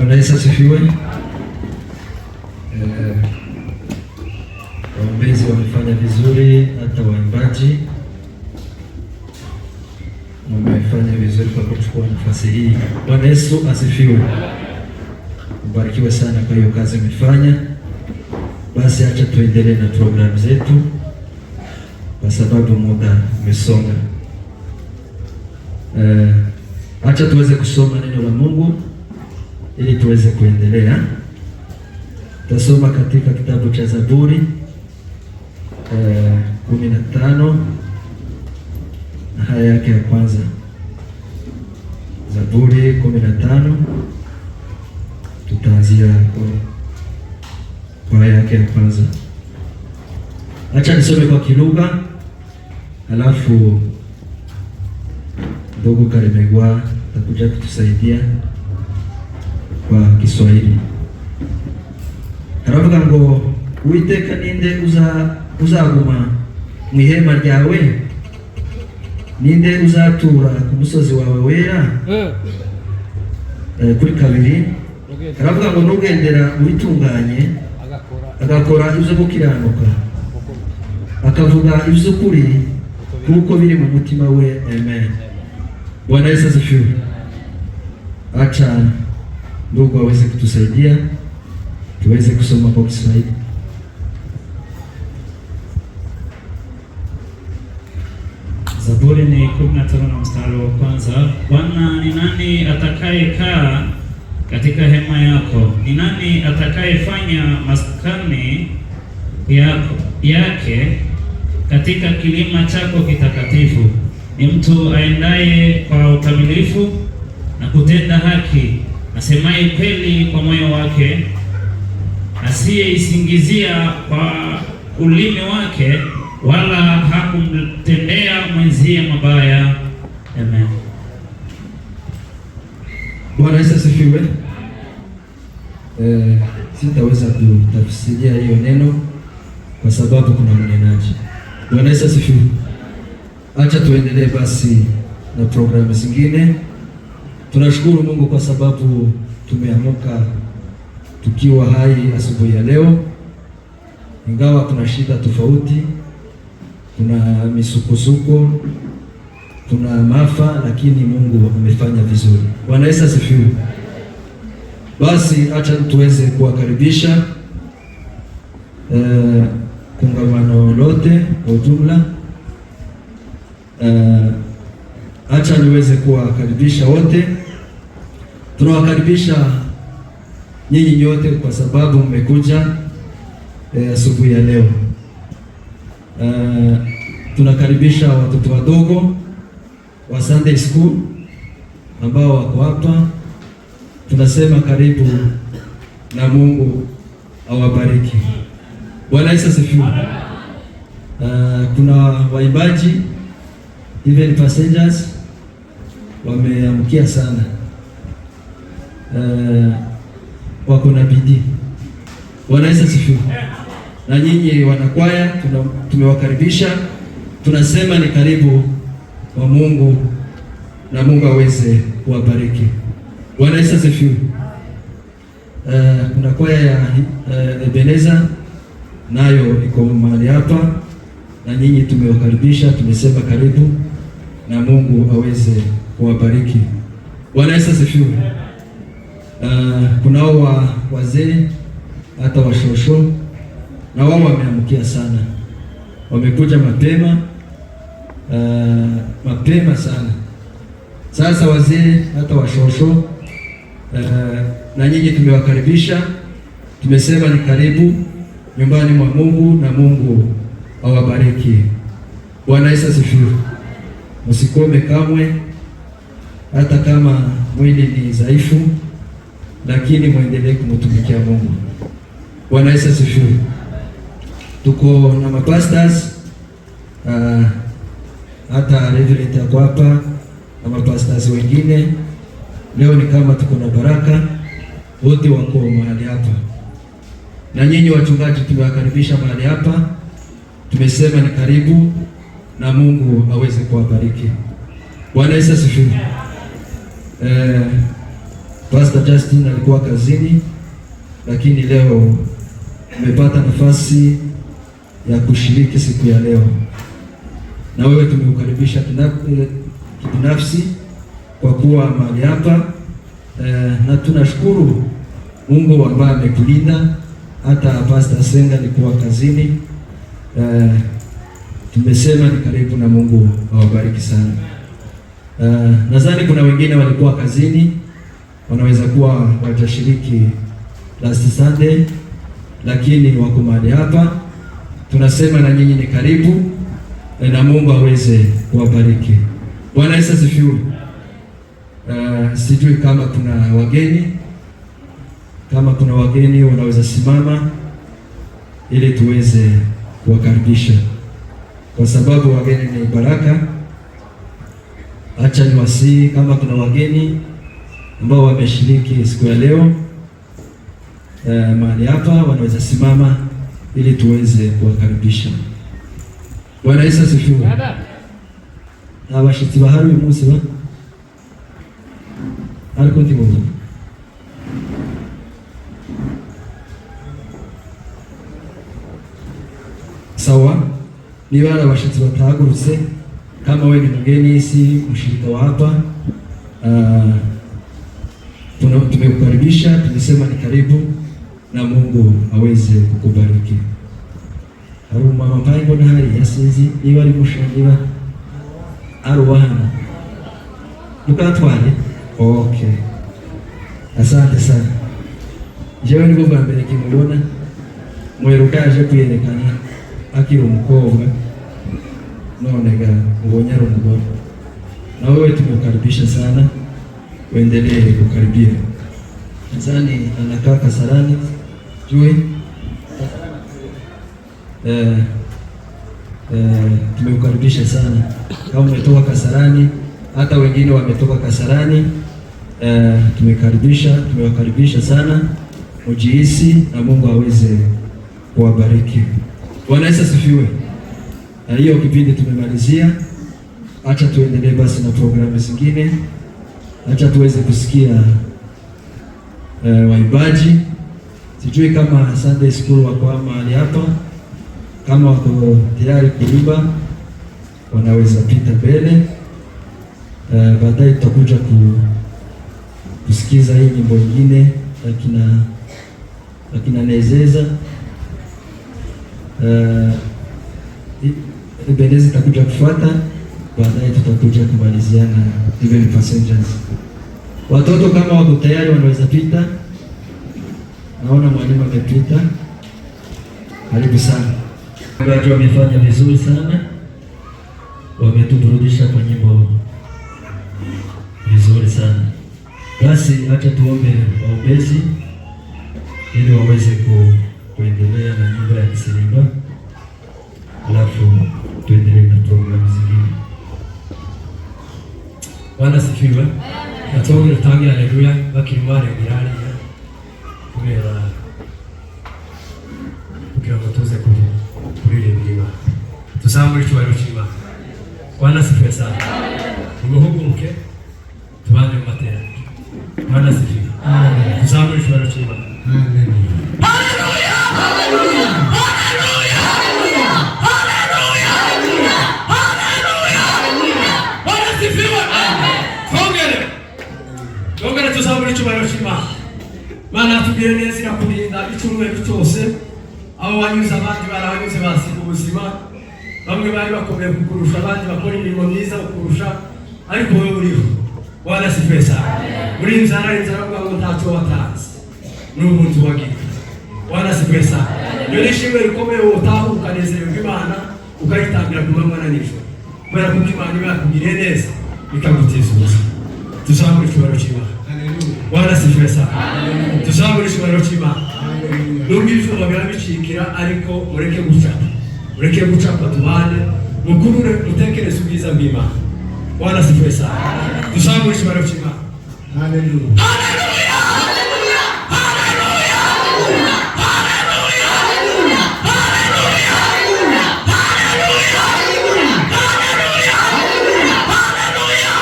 Bwana Yesu asifiwe. Waombezi wamefanya vizuri, hata waimbaji wamefanya vizuri kwa kuchukua nafasi hii. Bwana Yesu asifiwe. Mbarikiwe sana kwa hiyo kazi umefanya. Basi acha tuendelee na programu zetu kwa sababu muda umesonga. Acha tuweze kusoma neno la Mungu ili tuweze kuendelea. Tasoma katika kitabu cha Zaburi 15 na haya yake ya kwanza. Zaburi 15 tutaanzia kwa haya yake ya kwanza. Acha nisome kwa kilugha, alafu ndugu Karemegwa atakuja kutusaidia kwa Kiswahili. Aravuga ngo Uwiteka ninde uzaguma mu ihema ryawe, ninde uzatura ku musozi wawe wera. Kuri kabiri aravuga ngo nugendera ubitunganye, agakora ibyo gukiranuka, akavuga iby'ukuri kuko biri mu mutima we. Amen. Bwana Yesu asifiwe. Acha ndugu aweze kutusaidia tuweze kusoma kwa Kiswahili. Zaburi ni 15 na mstari wa kwanza. Bwana, ni nani atakayekaa katika hema yako? Ni nani atakayefanya maskani yake katika kilima chako kitakatifu? Ni mtu aendaye kwa ukamilifu na kutenda haki, asemaye kweli kwa moyo wake, asiyeisingizia kwa ulimi wake, wala hakumtendea mwenzie mabaya. Amen. Bwana Yesu asifiwe. Sitaweza kutafsiria hiyo neno kwa sababu kuna mnenaji. Bwana Yesu asifiwe. Acha tuendelee basi na programu zingine. Tunashukuru Mungu kwa sababu tumeamuka tukiwa hai asubuhi ya leo, ingawa kuna shida tofauti, kuna misukosuko, kuna maafa, lakini Mungu amefanya vizuri. Bwana Yesu asifiwe. Basi acha tuweze kuwakaribisha kongamano lote kwa ujumla. Acha niweze kuwakaribisha wote. Tunawakaribisha nyinyi nyote kwa sababu mmekuja asubuhi ya leo. Tunakaribisha watoto wadogo wa Sunday School ambao wako hapa. Tunasema karibu na Mungu awabariki. Bwana Yesu asifiwe. Kuna waimbaji even passengers wameamkia sana, wako na bidii. Bwana Yesu asifiwe. Na nyinyi wanakwaya tumewakaribisha. Tunasema ni karibu wa Mungu na Mungu aweze kuwabariki. Bwana Yesu asifiwe. Kuna kwaya ya Ebeneza nayo iko mahali hapa, na nyinyi tumewakaribisha. Tumesema karibu na Mungu aweze kuwabariki. Bwana Yesu asifiwe. Kunao wazee hata washosho na wao wameamkia sana, wamekuja mapema sana. Sasa wazee hata washosho na nyinyi tumewakaribisha. Tumesema ni karibu nyumbani mwa Mungu na Mungu awabariki. Bwana Yesu asifiwe. Msikome kamwe, hata kama mwili ni dhaifu, lakini muendelee kumtumikia Mungu. Bwana Yesu asifiwe. Tuko na mapastors hata reverend yako hapa na mapastors wengine. Leo ni kama tuko na baraka, wote wako mahali hapa. Na nyinyi wachungaji tumewakaribisha mahali hapa. Tumesema ni karibu na Mungu aweze kuwabariki. Bwana Yesu asifiwe. Pastor Justin alikuwa kazini, lakini leo umepata nafasi ya kushiriki siku ya leo, na wewe tumekukaribisha kibinafsi kwa kuwa mahali hapa na tunashukuru Mungu ambaye amekulinda. Hata Pastor Senga alikuwa kazini, tumesema ni karibu, na Mungu awabariki sana. Nadhani kuna wengine walikuwa kazini, wanaweza kuwa wajashiriki last Sunday, lakini wako mahali hapa. Tunasema na nyinyi ni karibu, na Mungu aweze kuwabariki. Bwana Yesu asifiwe. Sijui kama kuna wageni. Kama kuna wageni wanaweza simama ili tuweze kuwakaribisha, kwa sababu wageni ni baraka. Acha niwasihi, kama kuna wageni ambao wameshiriki siku ya leo mahali hapa, wanaweza simama ili tuweze kuwakaribisha. Bwana Yesu asifiwe. Abashitsi bahari uyu munsi ba ariko ndibuze sawa. Niba hari abashitsi batahagurutse, kama wewe ni mgeni, si mshirika wa hapa, tumekukaribisha. Tumesema ni karibu, na Mungu aweze kukubariki. Hari mama mpaye na hari yasinzi niba ari mushangira aruwana mukatwale. Okay, asante sana. Jewe nibwo bwa mbere kimubona mwerukaje kwiyerekana akiri umukobwa, none ga ubonye ari umugore. Na wewe tumekukaribisha sana, uendelee kukaribia. Nadhani anakaa Kasarani jui. Tumekukaribisha sana. Kama umetoka Kasarani, hata wengine wametoka Kasarani, tumewakaribisha sana. Mjihisi na Mungu aweze kuwabariki. Bwana Yesu asifiwe. Hiyo kipindi tumemalizia. Acha tuendelee basi na programu zingine. Acha tuweze kusikia waimbaji. Sijui kama Sunday school wako mahali hapa, kama wako tayari kuimba wanaweza pita mbele. Baadaye tutakuja kusikiza hii nyimbo nyingine lakini Nezeza. Ebenezi itakuja kufuata, baadaye tutakuja kumaliziana even passengers. Watoto kama wako tayari wanaweza pita. Naona mwalimu amepita. Karibu sana. Watu wamefanya vizuri sana, wametuburudisha kwa nyimbo vizuri sana. Basi acha tuombe waombezi ili waweze kuendelea na nyimbo ya Kisirimba, alafu tuendelee na programu zingine. Bwana sifiwe. Natonge tangi haleluya bakimare girali kubera kugira ngo tuze kuririmbira. Tuzamure cyubahiro cy'Imana. Bwana sifiwe sana. Umuhuguke tubane mu materaniro. Bwana sifiwe. Amen. Tuzamure cyubahiro cy'Imana. Amen. Haleluya! Haleluya! Haleluya! Haleluya! Haleluya! Bwana sifiwe. Amen. Tongere tuzamure cyubahiro cy'Imana. Mana tugire neza irakurinda icyumweru cyose. Abo wanyuze abandi baranyuze basiga ubuzima. Bamwe bari bakomeye kukurusha, abandi bakora imirimo myiza kukurusha, ariko wowe uriho. Bwana sifiwe sana. Muri inzara ngo ntacyo watanze. Ni umuntu wagiye. Bwana sifiwe sana. Iyo nishimwe rikomeye utaha ukanezererwa Imana, ukayitangira ku manywa na nijoro. Kubera ko Imana ibakugiriye neza ikagutiza ubuzima. Tuzamure icyubahiro cy'Imana. Bwana sifiwe sana. Tuzamure icyubahiro cy'Imana. Nubwo ibyo birabicikira, ariko mureke gucapa. Mureke gucapa tubane, mukurure mutekereze ubwiza bw'Imana. Bwana sifiwe sana. Tuzamure icyubahiro cy'Imana. Haleluya. Haleluya. Haleluya. Haleluya. Haleluya. Haleluya. Haleluya. Haleluya. Haleluya.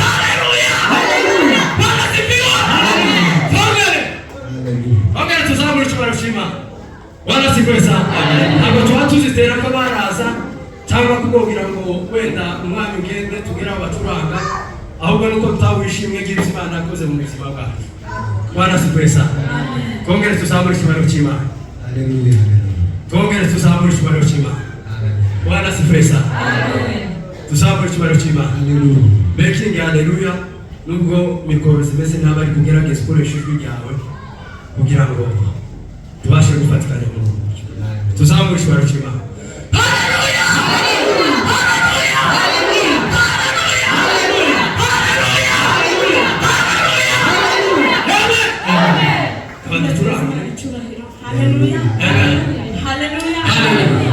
Haleluya. Haleluya. Bwana sifiwe. Bwana sifiwe sana. Ntabwo twatuzitera ko baraza cyangwa kubwira ngo wenda umwami ugende tugira abaturanga, ahubwo nuko tutawishimwe gira Imana yakoze mu buzima bwacu. Bwana sifiwe sana. Kongere tuzamure icyubahiro cy'Imana. Haleluya. Kongere tuzamure icyubahiro cy'Imana. Bwana sifiwe sana. Tuzamure icyubahiro cy'Imana. Haleluya. Bekingi haleluya. Nubwo mikoro zimeze n'abari kugerageza gukoresha ijwi ryawe kugira ngo tubashe gufatikanya mu buryo. Tuzamure icyubahiro cy'Imana. Haleluya. Haleluya. Haleluya.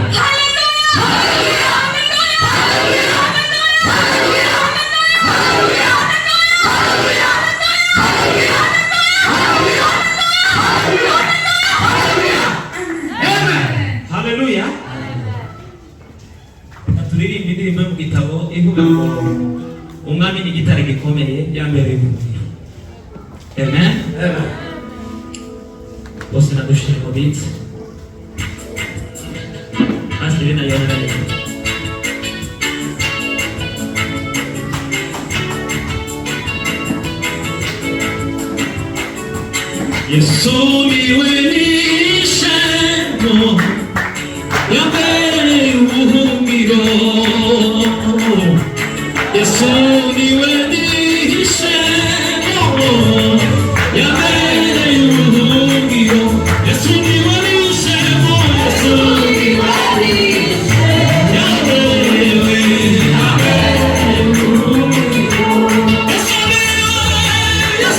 Haleluya. Turirimba indirimbo mu gitabo ivuga ngo umwami ni igitare gikomeye yambereye umubiri. Amen. Amen. Bose nadushije mu biti. Asiri na yana na yana. Yesu niwe nishemo yambereye ubuhungiro. Yesu niwe nishemo yambereye ubuhungiro. Yesu niwe nishemo. Yesu niwe nishemo yambereye ubuhungiro. Yesu niwe nishemo.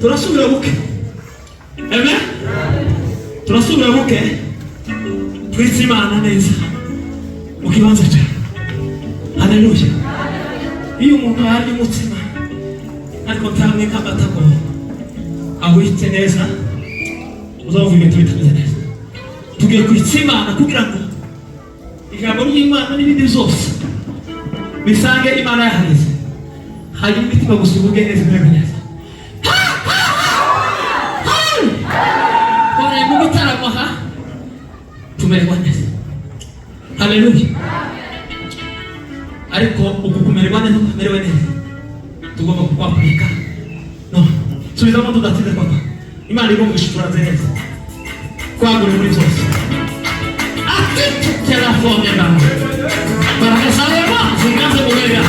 Tunasubira buke. Amen. Tunasubira buke. Twitsimana neza. Mukibanza cha. Haleluya. Iyo umuntu ari umutima ariko ntamwe kabatako awite neza uzavuga ibintu bitameze neza. Tugiye kwitsimana kugira ngo ijambo ry'Imana n'ibindi byose bisange Imana yaharize. Hari imitima gusubuge neza mbere neza. Tumererwa neza. Haleluya. Ariko ukukumererwa neza tumererwa neza tugomba kukwapurika. No, subizamo tudatinde papa. Imana igomba gushikura neza kwagura muri byose. Ati telefone bana baraka salema zingaze mulega.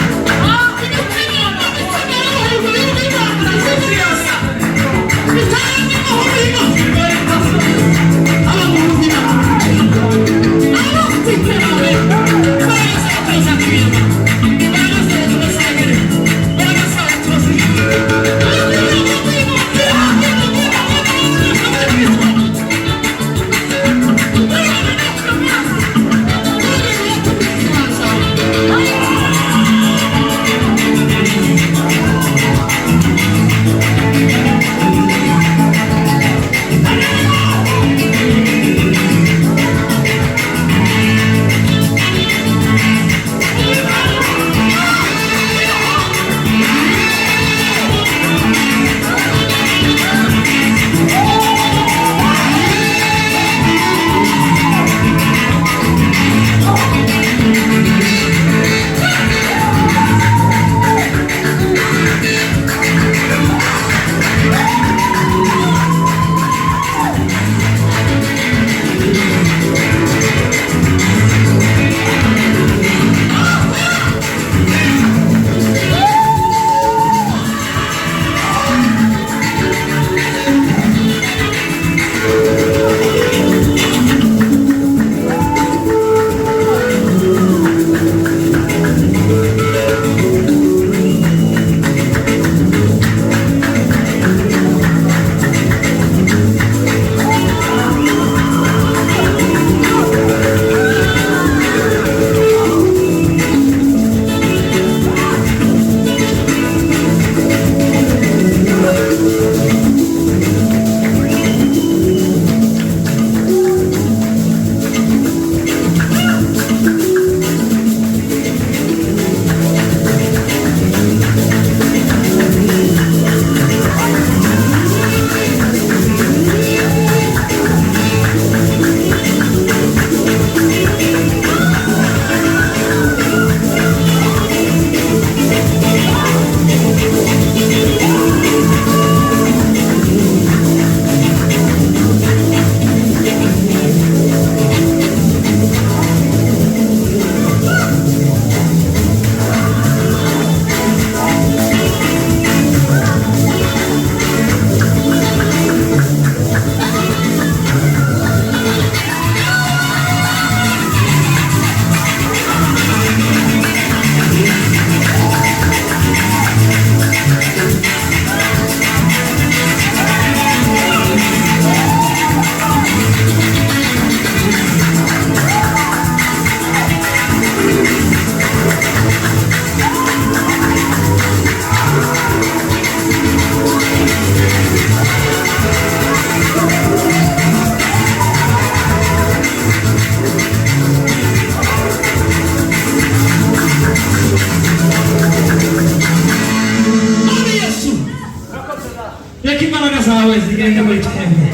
zigenda muri twebwe.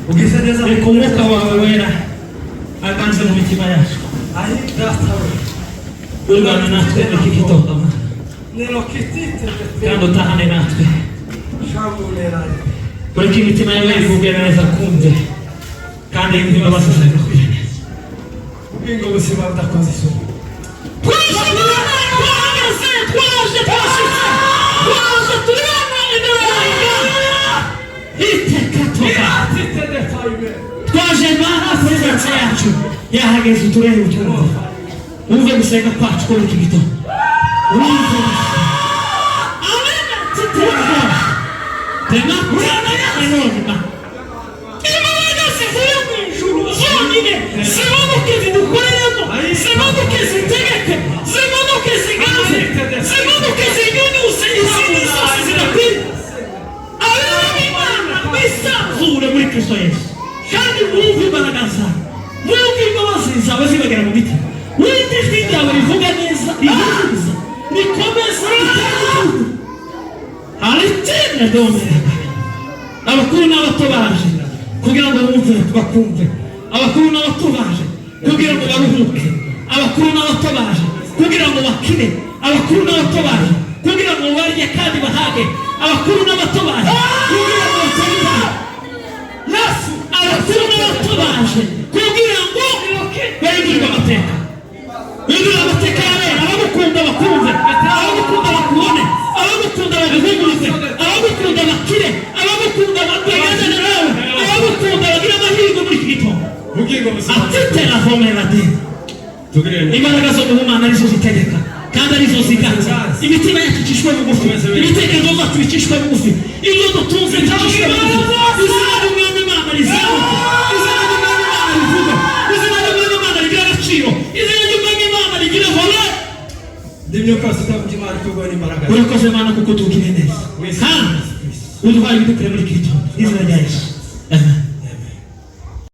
Ugize neza Reka umwuka wawe wera aganze mu mitima yacu. ari datawe. Urwana natwe iki gitondo Mana. Nero kitite Kandi utahane natwe. shamulera. Kureka imitima yawe ivuge neza kumve. Kandi imbabazi zawe zikwiriye neza. Ubwingo busima budakoze isoni. Twaje Mana presence yacu yahageze uturere uturumva. Uve gusenga kwacu kuri iki gitondo. Uve Amen. Tena kurana ya noma. Imana sifuye mu ijuru zonyine. Simanuke zidukoreremo. Simanuke zitegeke. Simanuke zigaze. Simanuke zinyunyuse izindi zose zidakwiriye. Imana bisanzure muri Kristo Yesu. Kandi wumve imbaraga zawe. Wumve imbabazi zawe zibagera mu mitima. Wumve ijwi ryawe rivuga neza, rihuza, rikomeza, ritagutuka. Alitene domera. Abakuru n'abato baje kugira ngo bumve bakumve. Abakuru n'abato baje kugira ngo baruhuke. Abakuru n'abato baje kugira ngo bakine. Abakuru n'abato baje kugira ngo barye kandi bahage. Abakuru n'abato baje kugira ngo batere. Yesu abakuru n'abato baje kugira ngo bahindurwe amateka. Bahindurwe amateka y'abera. Abagukunda bakumve, abagukunda bakubone, abagukunda babihumurize, abagukunda bakire, abagukunda bagende nawe, abagukunda bagira amahirwe muri iki gitondo. Atitera vomera de. Imbaraga zo mu Mana arizo zitegeka kandi arizo ziganza. Imitima yacu icishwe bugufi, ibitekerezo byacu bicishwe bugufi, ibyo dutunze bicishwe bugufi. Izina ry'Umwami Imana rizamuke, izina ry'Umwami Imana rivuge, izina ry'Umwami Imana rigira agaciro, izina ry'Umwami Imana rigira valeur. Ndimyo kasi tavuga Imana kubwo n'imbaraga. Urakoze Mana kuko tugire neza. Kandi uduhaye ibidukure muri iki gitondo. Izina rya Yesu. Amen.